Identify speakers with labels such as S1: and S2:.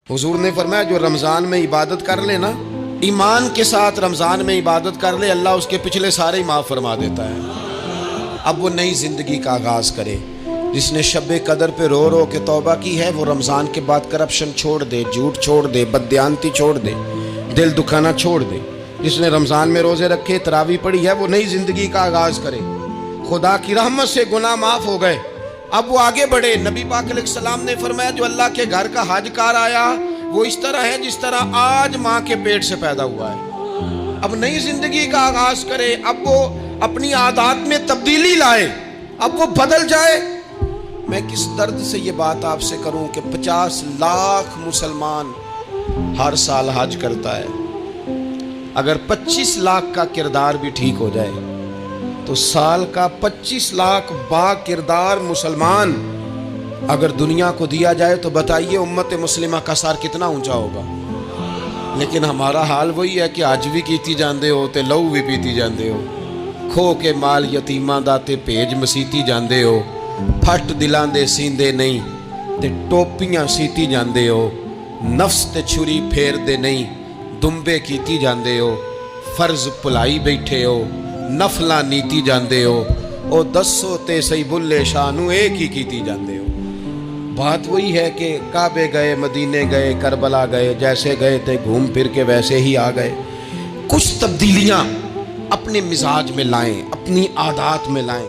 S1: हुजूर ने फरमाया जो रमज़ान में इबादत कर ले ना, ईमान के साथ रमज़ान में इबादत कर ले, अल्लाह उसके पिछले सारे ही माफ़ फरमा देता है। अब वो नई ज़िंदगी का आगाज़ करे। जिसने शब कदर पे रो रो के तौबा की है, वो रमज़ान के बाद करप्शन छोड़ दे, झूठ छोड़ दे, बददियानती छोड़ दे, दिल दुखाना छोड़ दे। जिसने रमज़ान में रोज़े रखे, तरावी पढ़ी है, वो नई ज़िंदगी का आगाज़ करे। खुदा की रहमत से गुनाह माफ़ हो गए, अब वो आगे बढ़े। नबी पाक अलैहिस्सलाम ने फरमाया जो अल्लाह के घर का हजकार आया वो इस तरह है जिस तरह आज माँ के पेट से पैदा हुआ है। अब नई जिंदगी का आगाज करे, अब वो अपनी आदत में तब्दीली लाए, अब वो बदल जाए। मैं किस दर्द से ये बात आपसे करूं कि 50 लाख मुसलमान हर साल हज करता है। अगर 25 लाख का किरदार भी ठीक हो जाए तो साल का 25 लाख बा किरदार मुसलमान अगर दुनिया को दिया जाए तो बताइए उम्मत मुस्लिमा का सर कितना ऊंचा होगा। लेकिन हमारा हाल वही है कि आज भी कीती जाते हो ते लहू भी पीती जाते हो, खो के माल यतीमां दा ते भेज मसीती जाते हो, फट दिलां दे सींदे नहीं ते टोपियां सीती जाते हो, नफ्स ते छुरी फेरदे नहीं दुंबे कीती जाते हो, फर्ज भुलाई बैठे हो, नफला नीती जाते हो, ओ दसो ते सही बुल्ले शाह नू एक ही कीती जाते हो। बात वही है कि काबे गए, मदीने गए, करबला गए, जैसे गए थे घूम फिर के वैसे ही आ गए। कुछ तब्दीलियां अपने मिजाज में लाएं, अपनी आदत में लाएं।